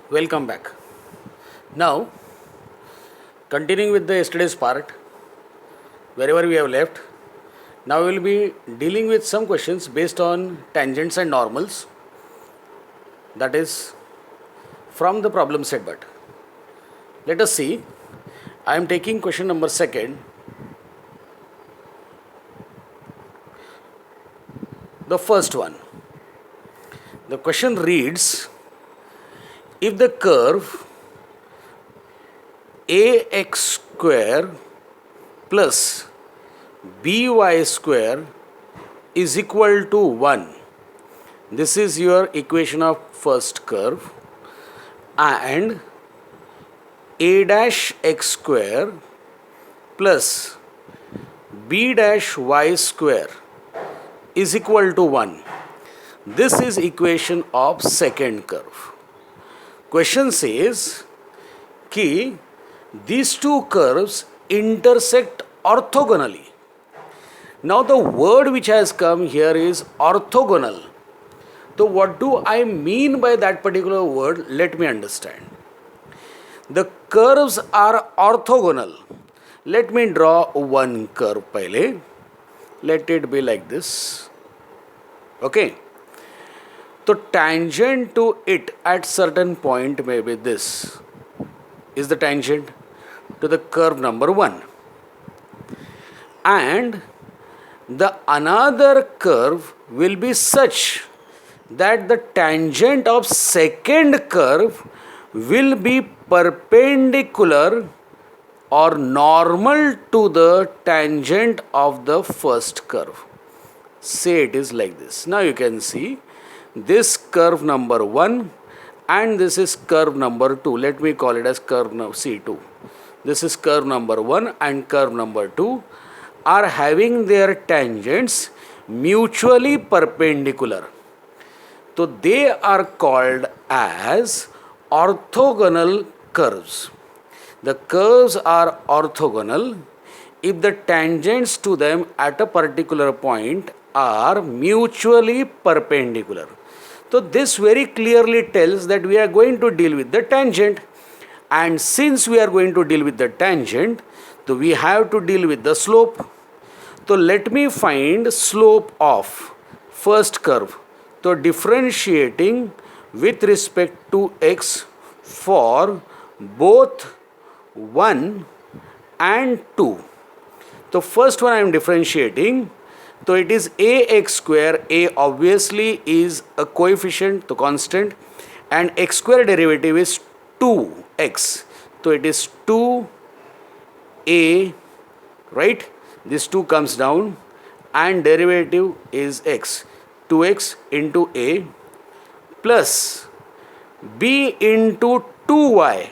Welcome back. Now, continuing with the yesterday's part, wherever we have left, now we will be dealing with some questions based on tangents and normals, that is from the problem set. But let us see. I am taking question number second. The first one. The question reads, if the curve ax square plus by square is equal to 1, this is your equation of first curve, and a dash x square plus b dash y square is equal to 1. This is equation of second curve. Question says कि these two curves intersect orthogonally. Now the word which has come here is orthogonal. So what do I mean by that particular word? Let me understand. The curves are orthogonal. Let me draw one curve pehle. Let it be like this. Okay. So tangent to it at certain point may be this. Is the tangent to the curve number 1. And the another curve will be such that the tangent of second curve will be perpendicular or normal to the tangent of the first curve. Say it is like this. Now you can see this curve number 1 and this is curve number 2. Let me call it as curve number C2. This is curve number 1 and curve number 2 are having their tangents mutually perpendicular. So they are called as orthogonal curves. The curves are orthogonal if the tangents to them at a particular point are mutually perpendicular. So this very clearly tells that we are going to deal with the tangent, and since we are going to deal with the tangent, so we have to deal with the slope. So let me find slope of first curve. So differentiating with respect to x for both 1 and 2. So first one I am differentiating. So it is ax square. A obviously is a coefficient, the constant, and x square derivative is 2x. So it is 2a, right? This 2 comes down and derivative is x. 2x into a plus b into 2y,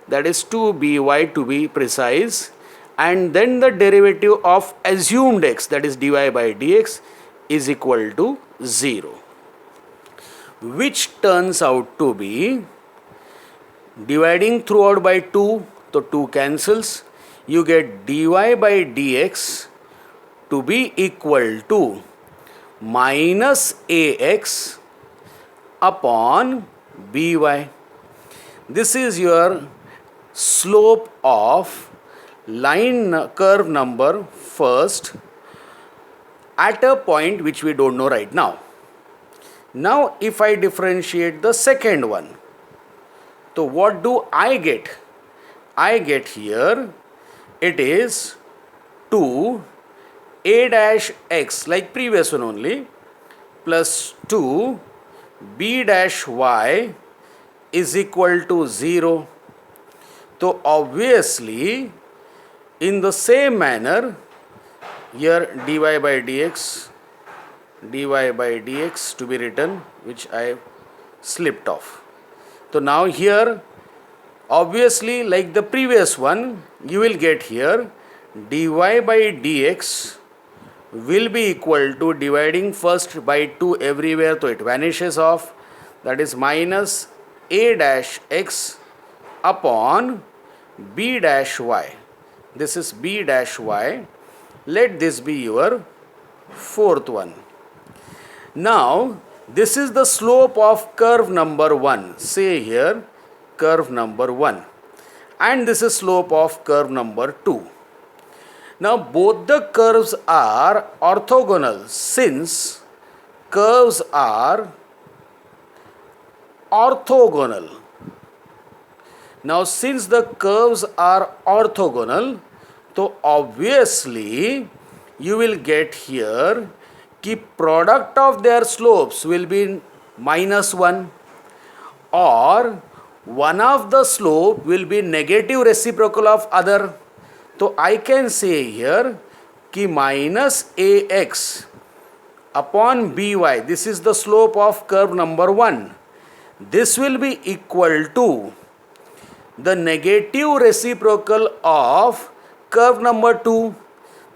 that is 2by to be precise, and then the derivative of assumed x, that is dy by dx, is equal to 0, which turns out to be dividing throughout by 2, so 2 cancels, you get dy by dx to be equal to minus ax upon by. This is your slope of line curve number first at a point which we don't know right now. Now if I differentiate the second one, so what do I get? I get here, it is 2 a dash x like previous one only plus 2 b dash y is equal to 0. So obviously in the same manner here dy by dx to be written, which I slipped off. So now here obviously like the previous one you will get here dy by dx will be equal to dividing first by 2 everywhere, so it vanishes off, that is minus a dash x upon b dash y. This is b dash y. Let this be your fourth one. Now this is the slope of curve number 1. Say here curve number 1 and this is slope of curve number 2. Now both the curves are orthogonal since curves are orthogonal. Now since the curves are orthogonal, so obviously you will get here कि product of their slopes will be -1 or one of the slope will be negative reciprocal of other. So I can say here कि minus ax upon by, this is the slope of curve number 1. This will be equal to the negative reciprocal of curve number 2.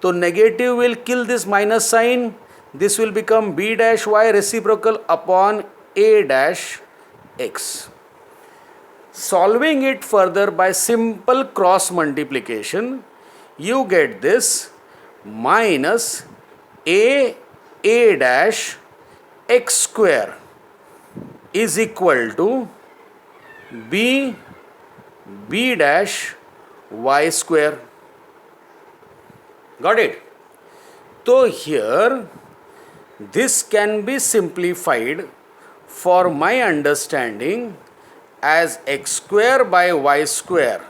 So negative will kill this minus sign. This will become b dash y reciprocal upon a dash x. Solving it further by simple cross multiplication, you get this minus a dash x square is equal to b dash y square. Got it? So here this can be simplified for my understanding as x square by y square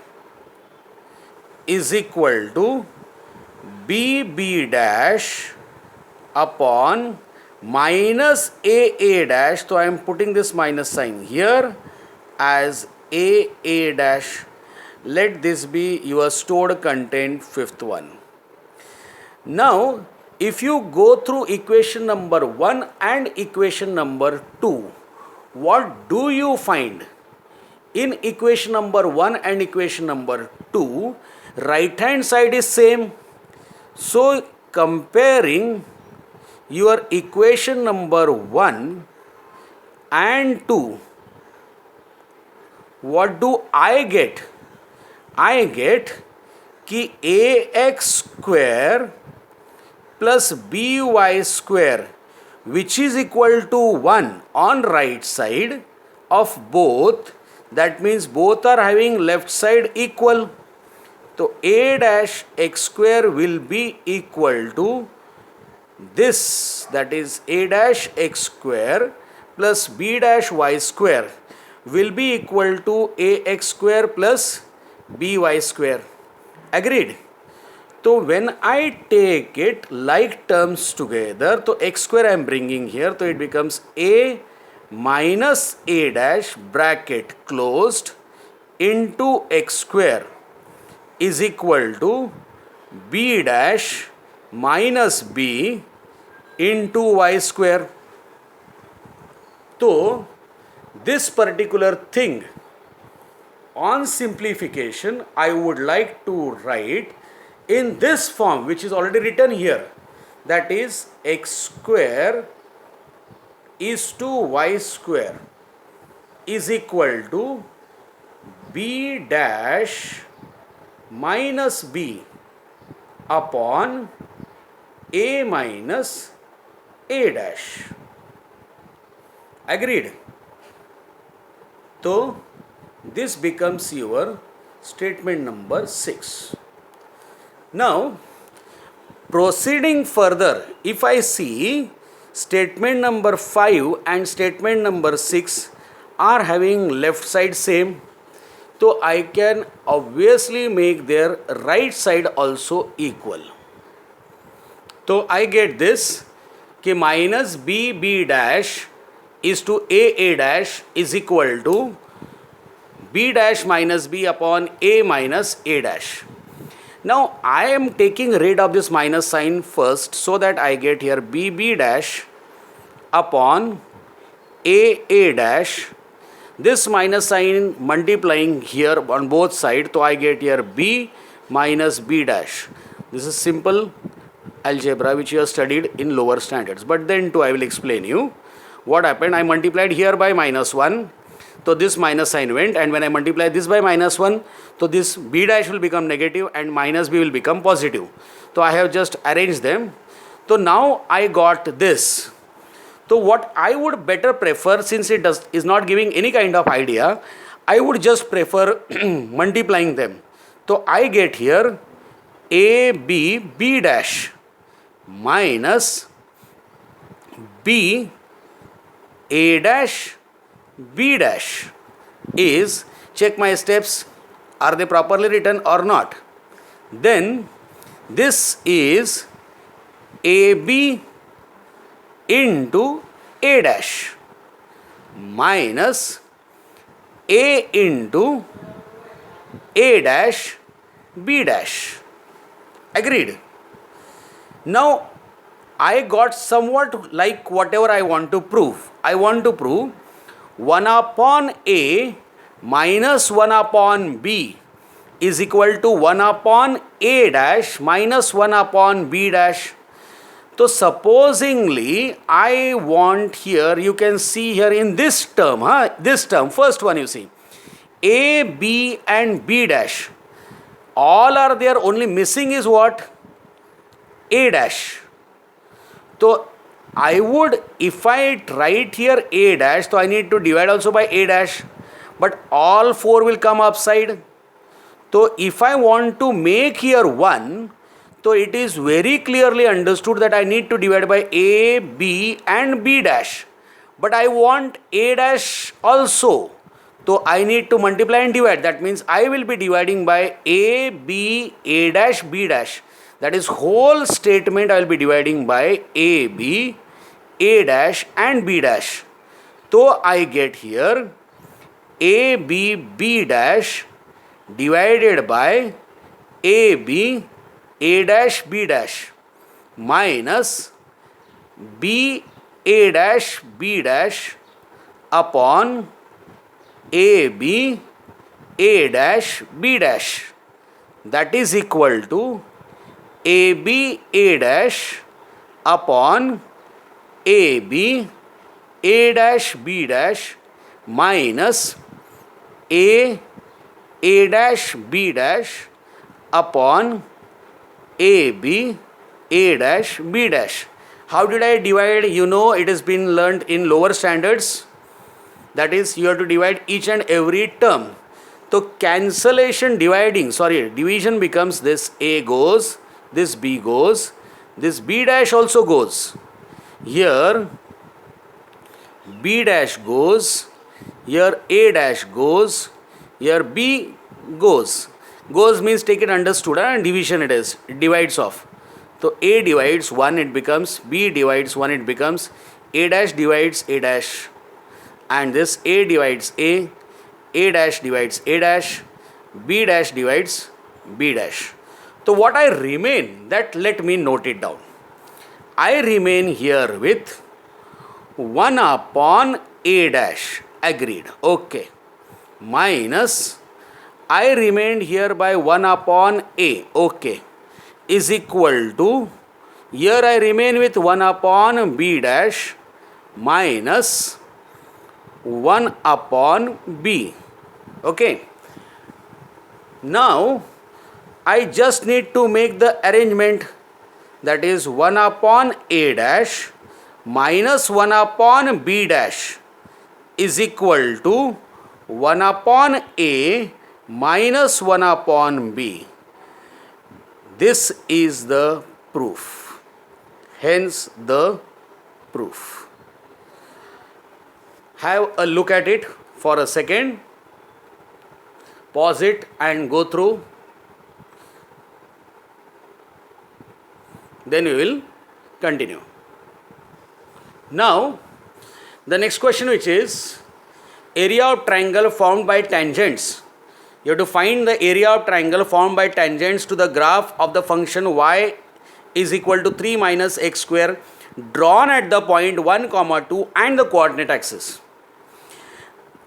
is equal to b dash upon minus a dash. So I am putting this minus sign here as a dash. Let this be your stored content, fifth one. Now if you go through equation number 1 and equation number 2, what do you find? In equation number 1 and equation number 2, right hand side is same. So comparing your equation number 1 and 2, what do I get? I get कि ax square plus by square, which is equal to 1 on right side of both. That means both are having left side equal. So a dash x square will be equal to this, that is a dash x square plus b dash y square will be equal to ax square plus by square. Agreed? So when I take it like terms together, so x square I am bringing here, so it becomes a minus a dash bracket closed into x square is equal to b dash minus b into y square. So this particular thing on simplification I would like to write in this form, which is already written here, that is x square is to y square is equal to b dash minus b upon a minus a dash. Agreed? So this becomes your statement number 6. Now proceeding further, if I see statement number 5 and statement number 6 are having left side same, so I can obviously make their right side also equal. So I get this कि minus b dash is to a dash is equal to b dash minus b upon a minus a dash. Now I am taking rid of this minus sign first, so that I get here b dash upon a dash. This minus sign multiplying here on both sides, so I get here b minus b dash. This is simple algebra which you have studied in lower standards, but then too I will explain you what happened. I multiplied here by minus 1, so this minus sign went, and when I multiply this by minus 1, so this b dash will become negative and minus b will become positive. So I have just arranged them. So now I got this. So what I would better prefer, since it is not giving any kind of idea, I would just prefer multiplying them. So I get here AB B dash minus B A dash B dash is, check my steps, are they properly written or not? Then this is AB into A dash minus A into A dash B dash. Agreed? Now I got somewhat like whatever I want to prove. I want to prove 1 upon A minus 1 upon B is equal to 1 upon A dash minus 1 upon B dash. So supposingly I want here, you can see here in this term, this term, first one you see, A, B and B dash, all are there, only missing is what? A dash. So I would, if I write here A dash, so I need to divide also by A dash, but all 4 will come upside. So if I want to make here 1, so it is very clearly understood that I need to divide by A, B and B dash. But I want A dash also. So I need to multiply and divide. That means I will be dividing by A, B, A dash, B dash. That is whole statement I will be dividing by A, B, A dash and B dash. So I get here A, B, B dash divided by A, B, A dash, B dash minus B, A dash, B dash upon A, B, A dash, B dash. That is equal to A, B, A dash upon A, B, A dash, B dash minus A, A dash, B dash upon A, B, A dash, B dash. How did I divide? You know, it has been learnt in lower standards. That is, you have to divide each and every term. So cancellation division becomes this A goes, this B goes, this B dash also goes. Here B dash goes, here A dash goes, here B goes. Goes means take it understood, and division it is, it divides off. So A divides 1, it becomes B divides 1, it becomes A dash divides A dash, and this A divides A dash divides A dash, B dash divides B dash. So what I remain, that let me note it down. I remain here with 1 upon A dash, agreed, okay, minus I remained here by 1 upon A, okay, is equal to, here I remain with 1 upon B dash minus 1 upon B, okay. Now I just need to make the arrangement, that is 1 upon A dash minus 1 upon B dash is equal to 1 upon A minus 1 upon B. This is the proof. Hence the proof. Have a look at it for a second. Pause it and go through. Then we will continue. Now, the next question, which is area of triangle formed by tangents. You have to find the area of triangle formed by tangents to the graph of the function y is equal to 3 minus x square drawn at the point 1, 2 and the coordinate axis.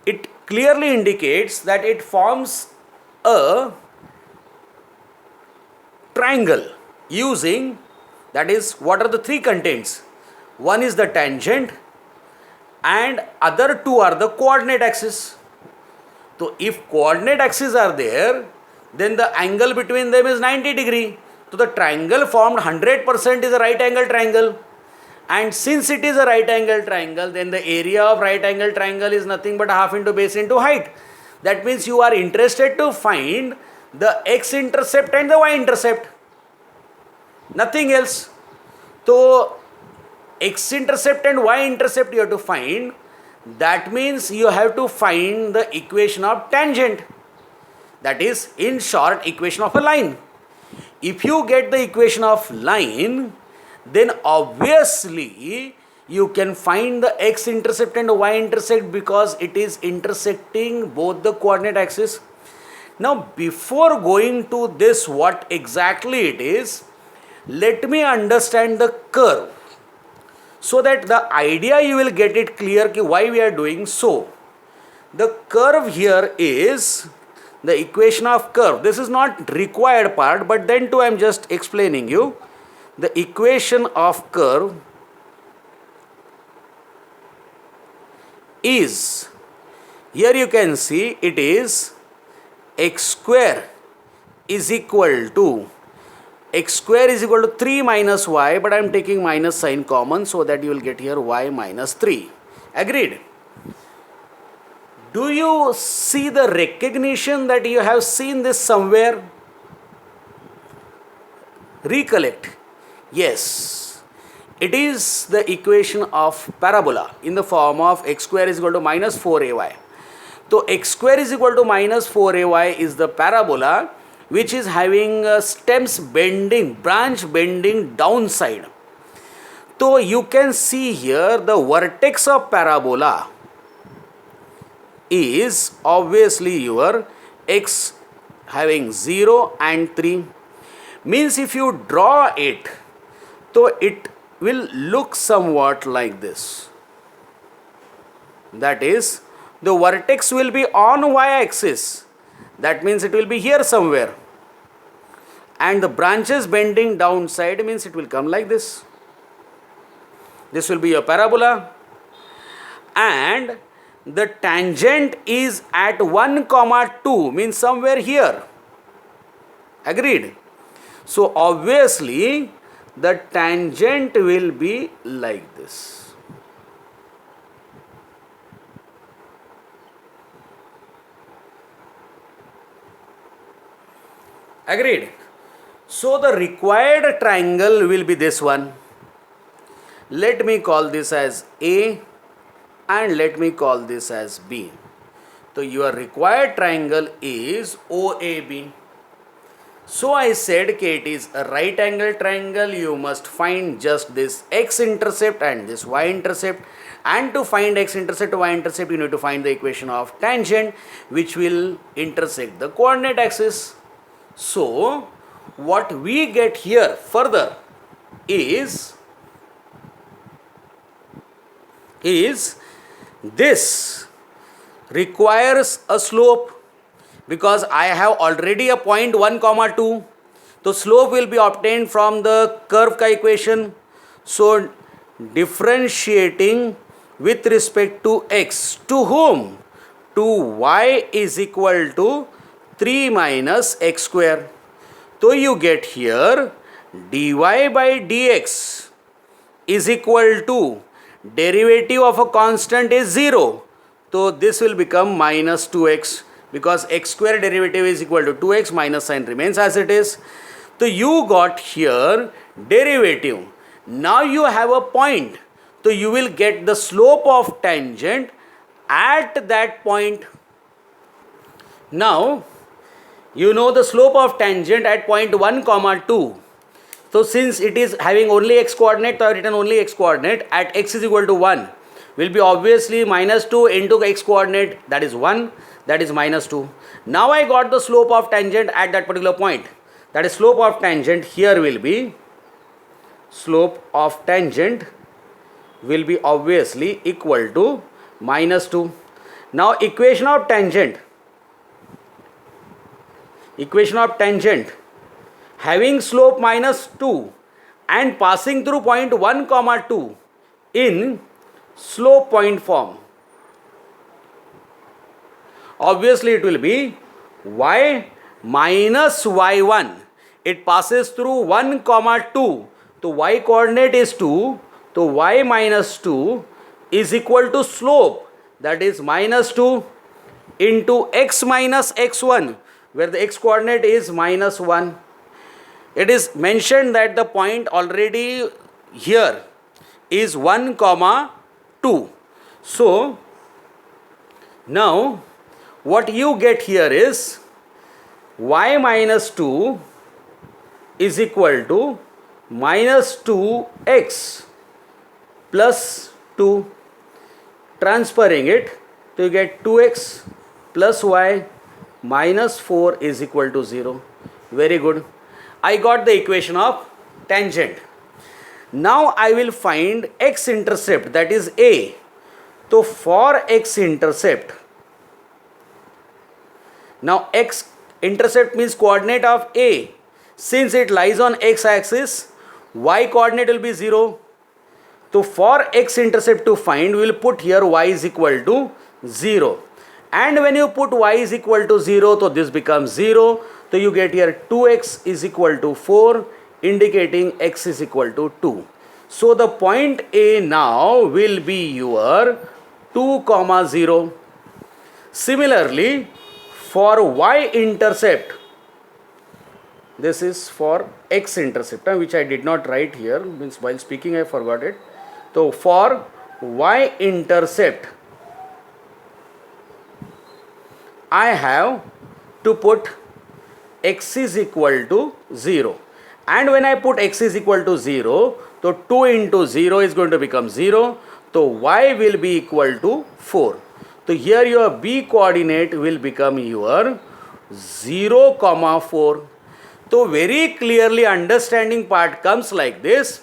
It clearly indicates that it forms a triangle using, that is, what are the 3 contents? One is the tangent and other 2 are the coordinate axis. So if coordinate axes are there, then the angle between them is 90 degree. So the triangle formed 100% is a right angle triangle. And since it is a right angle triangle, then the area of right angle triangle is nothing but half into base into height. That means you are interested to find the x-intercept and the y-intercept. Nothing else. So, x-intercept and y-intercept you have to find. That means you have to find the equation of tangent. That is, in short, equation of a line. If you get the equation of line, then obviously you can find the x-intercept and y-intercept because it is intersecting both the coordinate axis. Now, before going to this, what exactly it is, let me understand the curve, so that the idea you will get it clear why we are doing so. The curve here is the equation of curve. This is not required part, but then too I am just explaining you. The equation of curve is, here you can see it is x square is equal to 3 minus y, but I am taking minus sign common so that you will get here y minus 3. Agreed? Do you see the recognition that you have seen this somewhere? Recollect. Yes, it is the equation of parabola in the form of x square is equal to minus 4ay. So x square is equal to minus 4ay is the parabola which is having stems bending, branch bending downside. So you can see here the vertex of parabola is obviously your x having 0 and 3. Means if you draw it, so it will look somewhat like this. That is, the vertex will be on y-axis. That means it will be here somewhere. And the branches bending downside means it will come like this. This will be your parabola. And the tangent is at 1, 2 means somewhere here. Agreed? So obviously the tangent will be like this. Agreed? So the required triangle will be this one. Let me call this as A and let me call this as B. So your required triangle is OAB. So I said it is a right angle triangle. You must find just this x-intercept and this y-intercept. And to find x-intercept, y-intercept, you need to find the equation of tangent which will intersect the coordinate axis. So what we get here further is this requires a slope, because I have already a point 1, 2. So slope will be obtained from the curve ka equation. So differentiating with respect to x, to whom? To y is equal to 3 minus x square. So you get here dy by dx is equal to derivative of a constant is 0. So this will become minus 2x, because x square derivative is equal to 2x, minus sign remains as it is. So you got here derivative. Now you have a point. So you will get the slope of tangent at that point. Now you know the slope of tangent at point 1, 2. So since it is having only x coordinate, so I have written only x coordinate. At x is equal to 1 will be obviously minus 2 into x coordinate, that is 1, that is minus 2. Now I got the slope of tangent at that particular point. That is, slope of tangent here will be, slope of tangent will be obviously equal to minus 2. Now equation of tangent having slope minus 2 and passing through point 1, 2 in slope point form. Obviously it will be y minus y1. It passes through 1, 2. So y coordinate is 2. So y minus 2 is equal to slope, that is minus 2, into x minus x1, where the x coordinate is minus 1. It is mentioned that the point already here is 1 comma 2. So now what you get here is y minus 2 is equal to minus 2x plus 2. Transferring it, so you get 2x plus y minus 4 is equal to 0. Very good. I got the equation of tangent. Now I will find x intercept, that is a. So for x intercept, now x intercept means coordinate of a. Since it lies on x axis, y coordinate will be 0. So for x intercept to find, we will put here y is equal to 0. And when you put y is equal to 0, so this becomes 0. So you get here 2x is equal to 4, indicating x is equal to 2. So the point A now will be your 2, 0. Similarly, for y intercept, this is for x intercept, which I did not write here, means while speaking I forgot it. So for y intercept, I have to put x is equal to 0. And when I put x is equal to 0, so 2 into 0 is going to become 0. So y will be equal to 4. So here your b coordinate will become your 0, 4. So very clearly understanding part comes like this,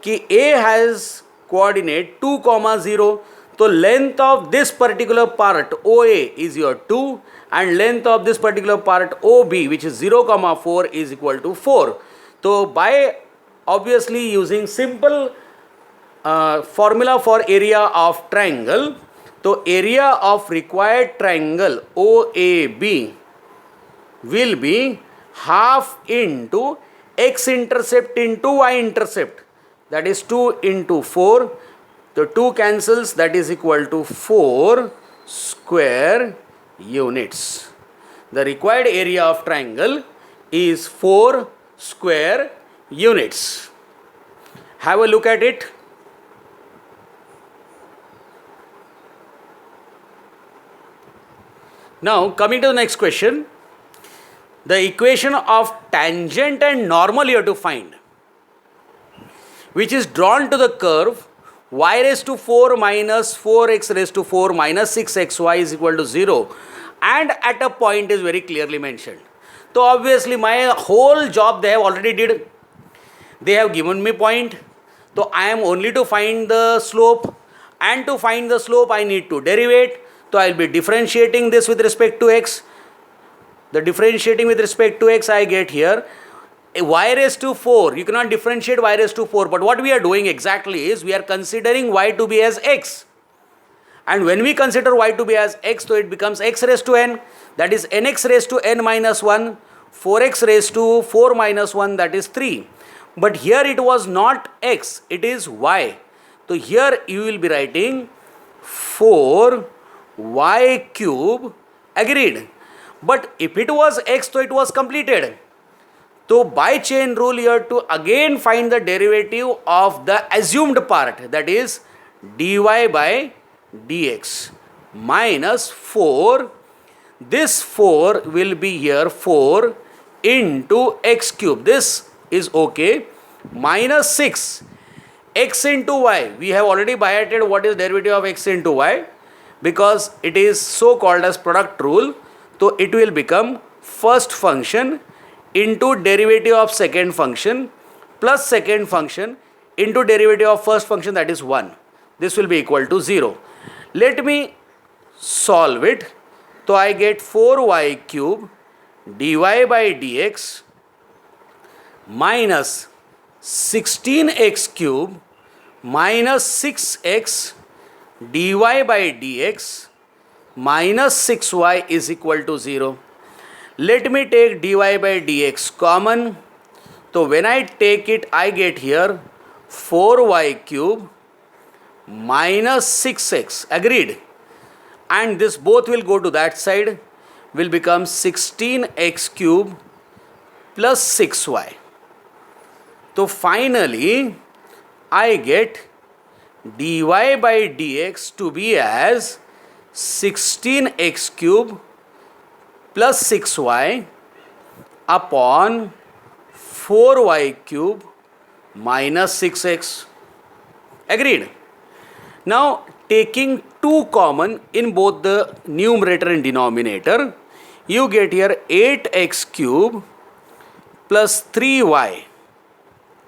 कि A has coordinate 2, 0. So length of this particular part OA is your 2, and length of this particular part OB, which is 0, 4, is equal to 4. So by obviously using simple formula for area of triangle, so area of required triangle OAB will be half into x intercept into y intercept, that is 2 into 4. So 2 cancels, that is equal to 4 square units. The required area of triangle is 4 square units. Have a look at it. Now coming to the next question, the equation of tangent and normal you have to find, which is drawn to the curve y raised to 4 minus 4x raised to 4 minus 6xy is equal to 0, and at a point is very clearly mentioned. So obviously my whole job they have already did. They have given me point. So I am only to find the slope, and to find the slope I need to derivate. So I will be differentiating this with respect to x. The differentiating with respect to x I get here y raised to 4. You cannot differentiate y raised to 4, but what we are doing exactly is we are considering y to be as x. And when we consider y to be as x, so it becomes x raised to n, that is nx raised to n minus 1, 4x raised to 4 minus 1, that is 3. But here it was not x, it is y. So here you will be writing 4y cube, agreed. But if it was x, so it was completed. So by chain rule you have to again find the derivative of the assumed part, that is dy by dx minus 4. This 4 will be here 4 into x cube. This is okay. Minus 6 x into y. We have already biated what is derivative of x into y, because it is so called as product rule. So it will become first function into derivative of second function plus second function into derivative of first function, that is 1. This will be equal to 0. Let me solve it. So I get 4y cube dy by dx minus 16x cube minus 6x dy by dx minus 6y is equal to 0. Let me take dy by dx common. So when I take it, I get here 4y cube minus 6x, agreed. and this both will go to that side, will become 16x cube plus 6y. So finally I get dy by dx to be as 16x cube plus 6y upon 4y cube minus 6x. Agreed? Now taking 2 common in both the numerator and denominator, you get here 8x cube plus 3y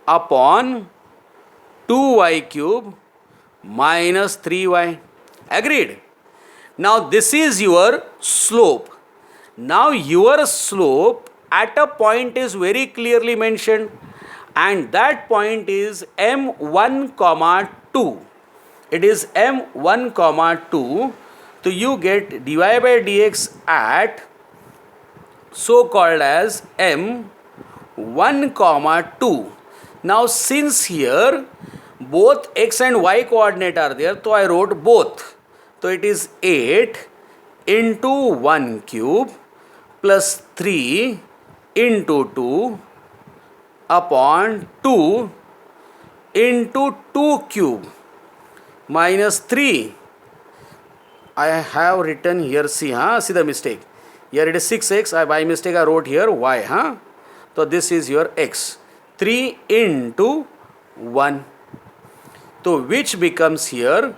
upon 2y cube minus 3y. Agreed? Now this is your slope. Now your slope at a point is very clearly mentioned, and that point is m1 comma 2. It is m1 comma 2. So you get dy by dx at so called as m1 comma 2. Now since here both x and y coordinate are there, so I wrote both. So it is 8 into 1 cube plus 3 into 2 upon 2 into 2 cube minus 3. I have written here, see the mistake. Here it is 6x, by mistake I wrote here y. So this is your x. 3 into 1. So which becomes here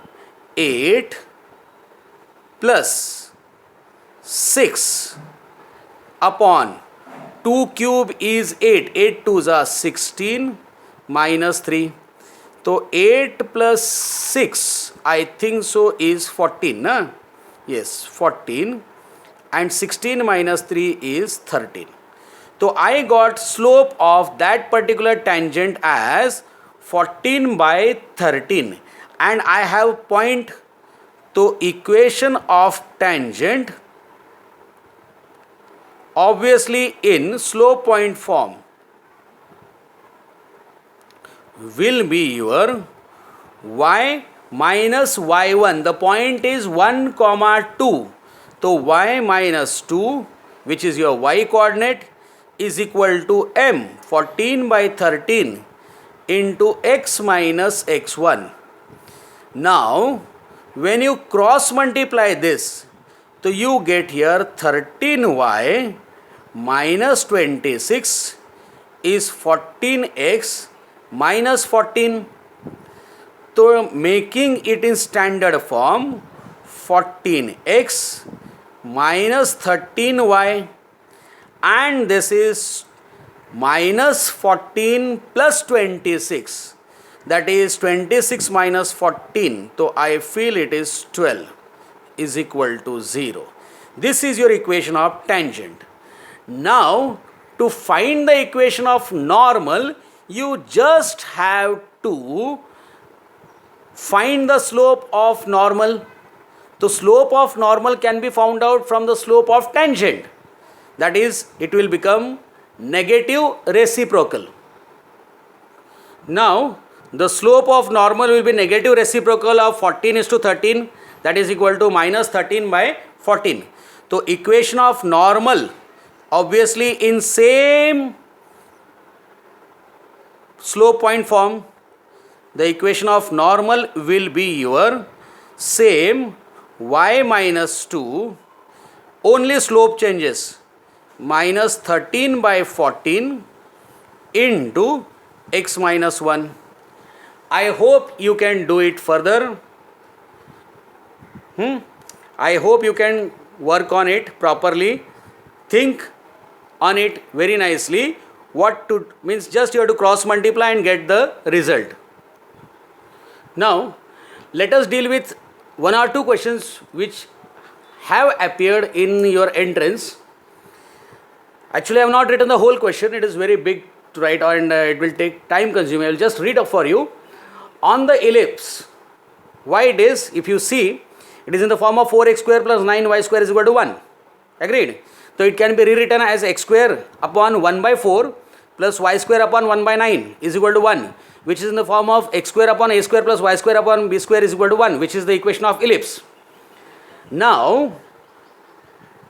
8 plus 6 upon 2 cube is 8. 8 2s are 16 minus 3. So 8 plus 6 I think so is 14. Yes, 14, and 16 minus 3 is 13. So I got slope of that particular tangent as 14 by 13, and I have point to equation of tangent obviously in slope point form will be your y minus y1. The point is 1 comma 2. So y minus 2, which is your y coordinate, is equal to m 14 by 13 into x minus x1. Now when you cross multiply this, so you get here 13y minus 26 is 14x minus 14. So making it in standard form, 14x minus 13y, and this is minus 14 plus 26, that is 26 minus 14. So I feel it is 12 is equal to 0. This is your equation of tangent. Now to find the equation of normal, you just have to find the slope of normal. The slope of normal can be found out from the slope of tangent. That is, it will become negative reciprocal. Now the slope of normal will be negative reciprocal of 14 is to 13, that is equal to minus 13 by 14. So equation of normal obviously in same slope point form, the equation of normal will be your same y minus 2, only slope changes, minus 13 by 14 into x minus 1. I hope you can do it further. I hope you can work on it properly. Think on it very nicely. What to means, just you have to cross multiply and get the result. Now let us deal with 1 or 2 questions which have appeared in your entrance. Actually I have not written the whole question, it is very big to write and it will take time consuming. I will just read up for you. On the ellipse, why it is, if you see, it is in the form of 4x square plus 9y square is equal to 1. Agreed? So it can be rewritten as x square upon 1 by 4 plus y square upon 1 by 9 is equal to 1, which is in the form of x square upon a square plus y square upon b square is equal to 1, which is the equation of ellipse. Now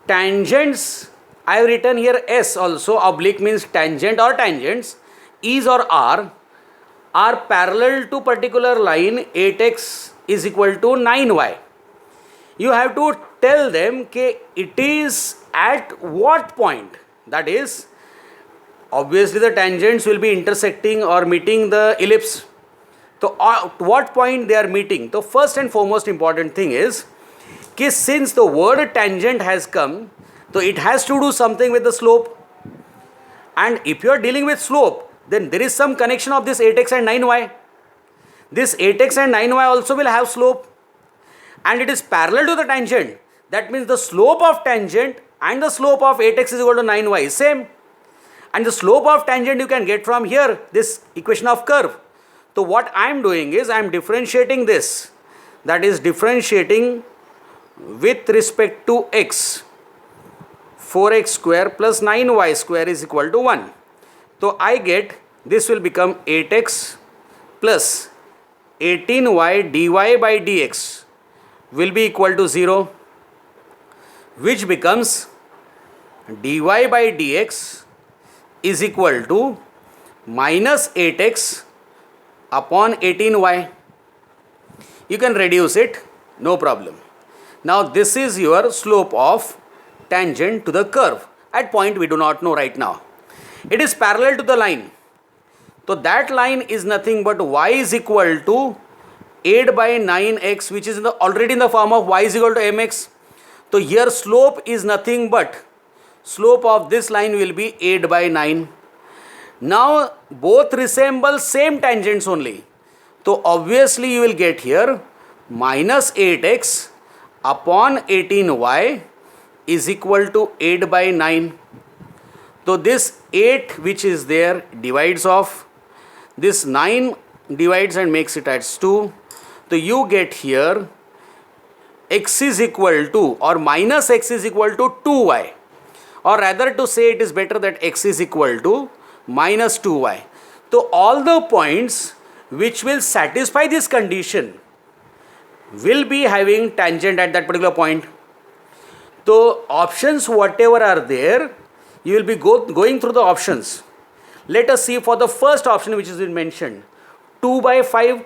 tangents, I have written here S also, oblique means tangent or tangents, is or are parallel to particular line 8x is equal to 9y. You have to tell them that it is at what point, that is obviously the tangents will be intersecting or meeting the ellipse. So at what point they are meeting? So first and foremost important thing is that since the word tangent has come, so it has to do something with the slope, and if you are dealing with slope, then there is some connection of this 8x and 9y. This 8x and 9y also will have slope, and it is parallel to the tangent. That means the slope of tangent and the slope of 8x is equal to 9y is same, and the slope of tangent you can get from here, this equation of curve. So what I am doing is I am differentiating this, that is differentiating with respect to x. 4x square plus 9y square is equal to 1. So I get this will become 8x plus 18y dy by dx will be equal to 0, which becomes dy by dx is equal to minus 8x upon 18y. You can reduce it, no problem. Now this is your slope of tangent to the curve at point we do not know right now. It is parallel to the line. So that line is nothing but y is equal to 8 by 9x, which is already in the form of y is equal to mx. So here slope is nothing but slope of this line will be 8 by 9. Now both resemble same tangents only. So obviously you will get here minus 8x upon 18y is equal to 8 by 9. So this 8 which is there divides off, this 9 divides and makes it as 2. So you get here x is equal to or minus x is equal to 2y, or rather to say it is better that x is equal to minus 2y. So all the points which will satisfy this condition will be having tangent at that particular point. So options whatever are there, you will be going through the options. Let us see for the first option which is been mentioned, 2 by 5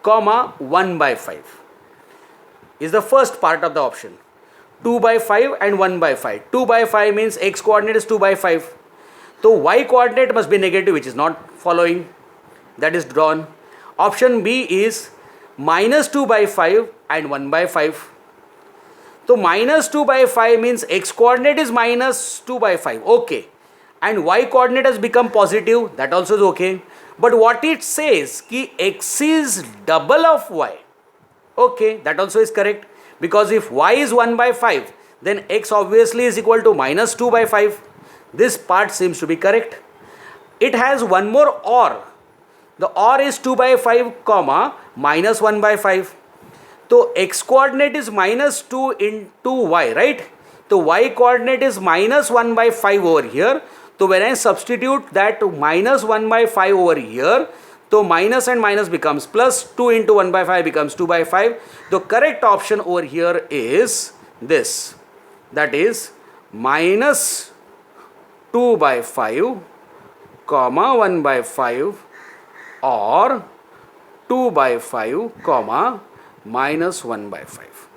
comma 1 by 5 is the first part of the option. 2 by 5 and 1 by 5. 2 by 5 means x coordinate is 2 by 5. So y coordinate must be negative, which is not following, that is drawn. Option B is minus 2 by 5 and 1 by 5. So minus 2 by 5 means x coordinate is minus 2 by 5, okay, and y coordinate has become positive, that also is okay. But what it says ki x is double of y, okay, that also is correct, because if y is 1 by 5 then x obviously is equal to minus 2 by 5. This part seems to be correct. It has one more or. The or is 2 by 5 comma minus 1 by 5. So x coordinate is minus 2 into y, right? So y coordinate is minus 1 by 5 over here. So when I substitute that minus 1 by 5 over here, so minus and minus becomes plus, 2 into 1 by 5 becomes 2 by 5. The correct option over here is this, that is minus 2 by 5 comma 1 by 5 or 2 by 5 comma minus 1 by 5.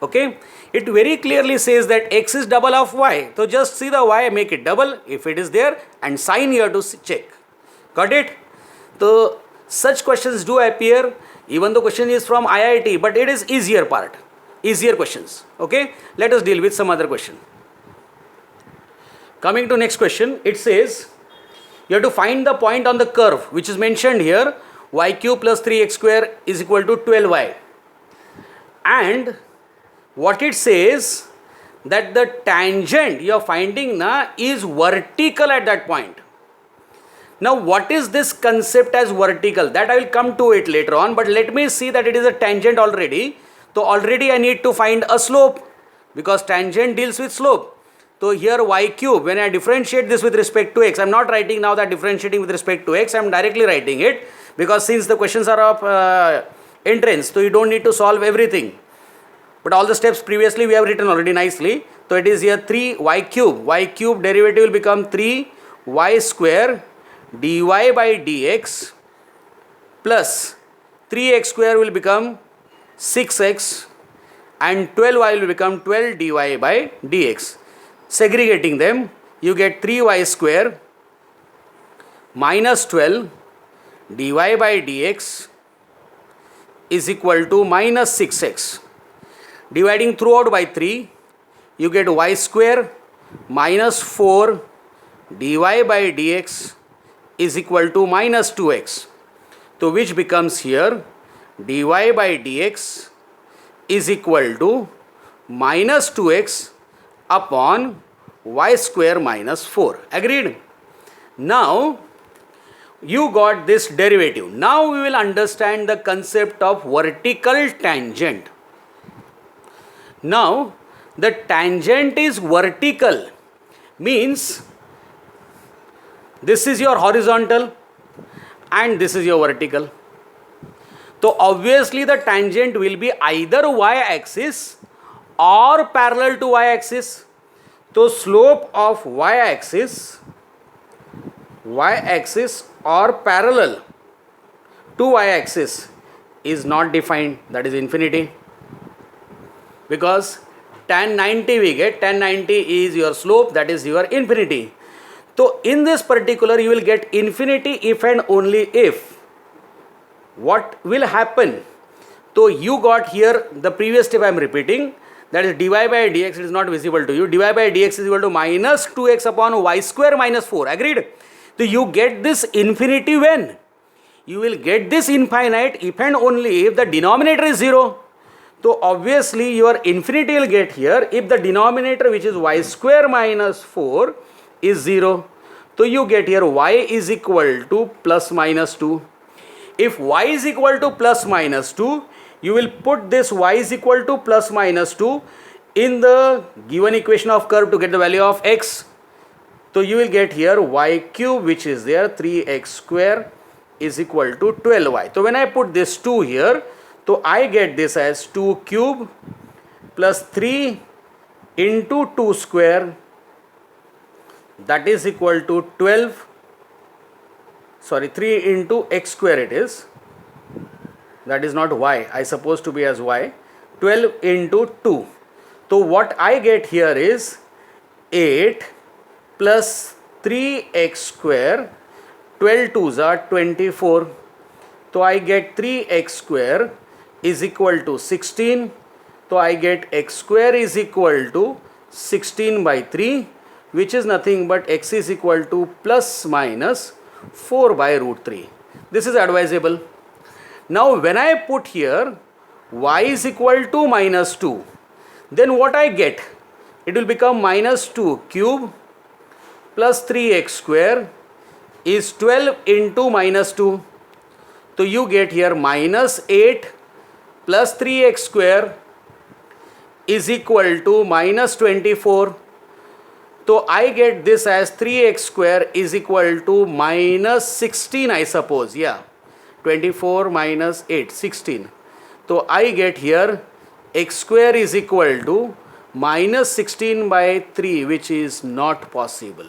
Okay, it very clearly says that x is double of y. So just see the y, make it double if it is there, and sign here to check. Got it? So such questions do appear, even though question is from IIT, but it is easier part, easier questions. Okay, let us deal with some other question. Coming to next question, it says you have to find the point on the curve which is mentioned here, y cube plus 3x square is equal to 12y, and what it says that the tangent you are finding na is vertical at that point. Now what is this concept as vertical? That I will come to it later on, but let me see that it is a tangent already. So already I need to find a slope, because tangent deals with slope. So here y cube, when I differentiate this with respect to x, I am not writing now that differentiating with respect to x, I am directly writing it, because since the questions are of entrance, so you don't need to solve everything. but all the steps previously we have written already nicely. So it is here 3y cube. Y cube derivative will become 3y square dy by dx plus 3x square will become 6x and 12y will become 12 dy by dx. Segregating them, you get 3y square minus 12 dy by dx is equal to minus 6x. Dividing throughout by 3, you get y square minus 4 dy by dx is equal to minus 2x. So which becomes here dy by dx is equal to minus 2x upon y square minus 4. Agreed? Now you got this derivative. Now we will understand the concept of vertical tangent. Now the tangent is vertical, means this is your horizontal and this is your vertical. So obviously the tangent will be either y-axis or parallel to y-axis. So slope of y-axis or parallel to y-axis is not defined, that is infinity. Because tan 90 we get, tan 90 is your slope, that is your infinity. So in this particular you will get infinity if and only if. What will happen? So you got here the previous step I am repeating, that is dy by dx, it is not visible to you. Dy by dx is equal to minus 2x upon y square minus 4. Agreed? So you get this infinity when? You will get this infinite if and only if the denominator is 0. So obviously your infinity will get here if the denominator, which is y square minus 4, is 0. So you get here y is equal to plus minus 2. If y is equal to plus minus 2, you will put this y is equal to plus minus 2 in the given equation of curve to get the value of x. So you will get here y cube, which is there, 3x square is equal to 12y. So when I put this 2 here, so I get this as 2 cube plus 3 into 2 square, that is equal to 12, sorry, 3 into x square it is, that is not y, I supposed to be as y, 12 into 2. So what I get here is 8 plus 3x square, 12 2s are 24. So I get 3x square is equal to 16. So I get x square is equal to 16 by 3, which is nothing but x is equal to plus minus 4 by root 3. This is advisable. Now when I put here y is equal to minus 2, then what I get? It will become minus 2 cube plus 3x square is 12 into minus 2. So you get here minus 8 plus 3x square is equal to minus 24. So I get this as 3x square is equal to minus 16, I suppose. Yeah, 24 minus 8, 16. So I get here x square is equal to minus 16 by 3, which is not possible.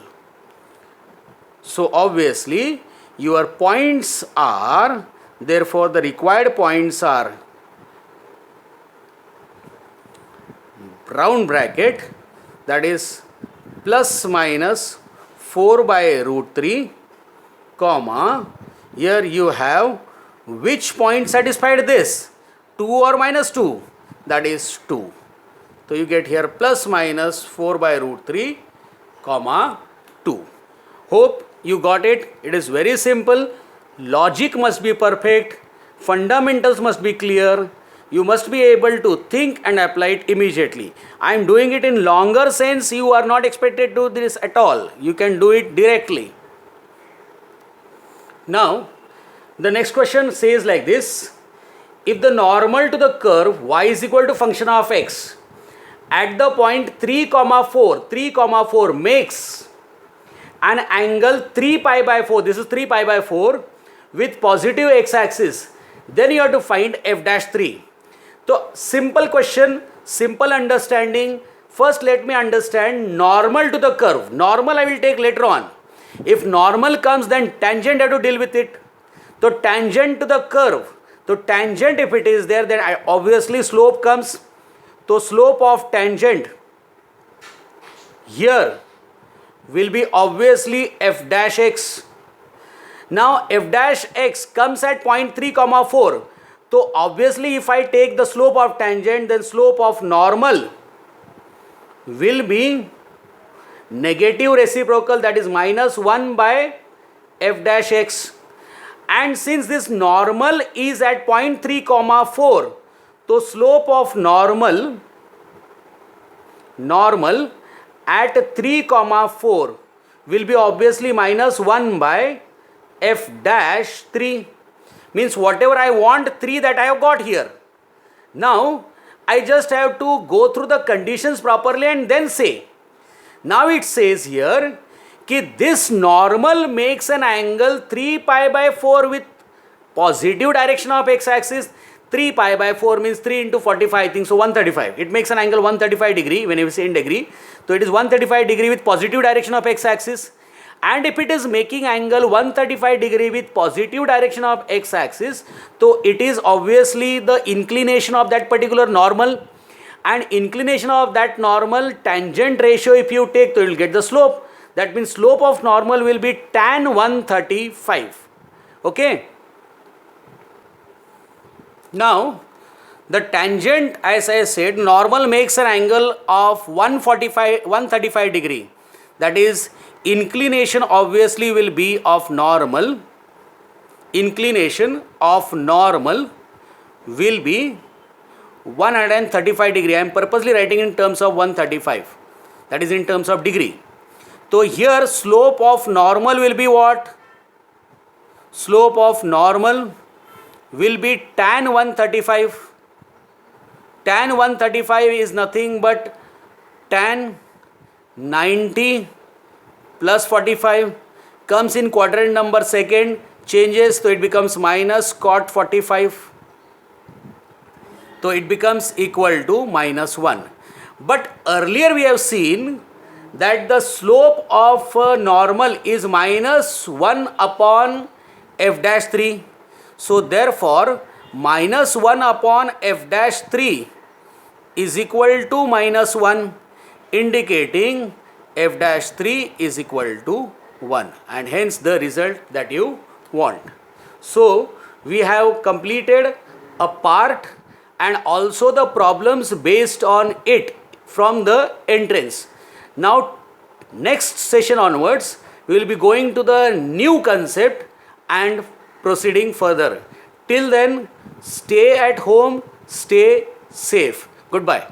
So obviously your points are, therefore the required points are round bracket, that is plus minus 4 by root 3, comma, here you have which point satisfied this, 2 or minus 2, that is 2. So you get here plus minus 4 by root 3, comma 2. Hope you got it. It is very simple. Logic must be perfect. Fundamentals must be clear. You must be able to think and apply it immediately. I am doing it in longer sense. You are not expected to do this at all. You can do it directly. Now, the next question says like this. If the normal to the curve y is equal to function of x at the point 3, 4 makes an angle 3 pi by 4, this is 3 pi by 4 with positive x axis, then you have to find f dash 3. So simple question, simple understanding. First let me understand normal to the curve. Normal I will take later on. If normal comes, then tangent I have to deal with it. So tangent to the curve. So tangent if it is there, then obviously slope comes. So slope of tangent here will be obviously f dash x. Now f dash x comes at 0.3 comma 4. So obviously if I take the slope of tangent, then slope of normal will be negative reciprocal, that is minus 1 by f dash x. And since this normal is at 0.3 comma 4, so slope of normal at 3 comma 4 will be obviously minus 1 by f dash 3. Means whatever I want 3, that I have got here. Now I just have to go through the conditions properly and then say. Now it says here कि this normal makes an angle 3 pi by 4 with positive direction of x axis. 3 pi by 4 means 3 into 45, I think so 135. It makes an angle 135 degree when you say in degree. So it is 135 degree with positive direction of x axis. And if it is making angle 135 degree with positive direction of x axis, so it is obviously the inclination of that particular normal. And inclination of that normal tangent ratio if you take, so you will get the slope. That means slope of normal will be tan 135. Okay. Now the tangent, as I said, normal makes an angle of 135 degree. That is, inclination obviously will be of normal. Inclination of normal will be 135 degree. I am purposely writing in terms of 135. That is in terms of degree. So here slope of normal will be what? Slope of normal will be tan 135. Tan 135 is nothing but tan 90 plus 45, comes in quadrant number second, changes, so it becomes minus cot 45. So it becomes equal to minus 1. But earlier we have seen that the slope of normal is minus 1 upon f dash 3. So therefore minus 1 upon f dash 3 is equal to minus 1, indicating f dash 3 is equal to 1, and hence the result that you want. So we have completed a part and also the problems based on it from the entrance. Now next session onwards we will be going to the new concept and proceeding further. Till then, stay at home, stay safe. Goodbye.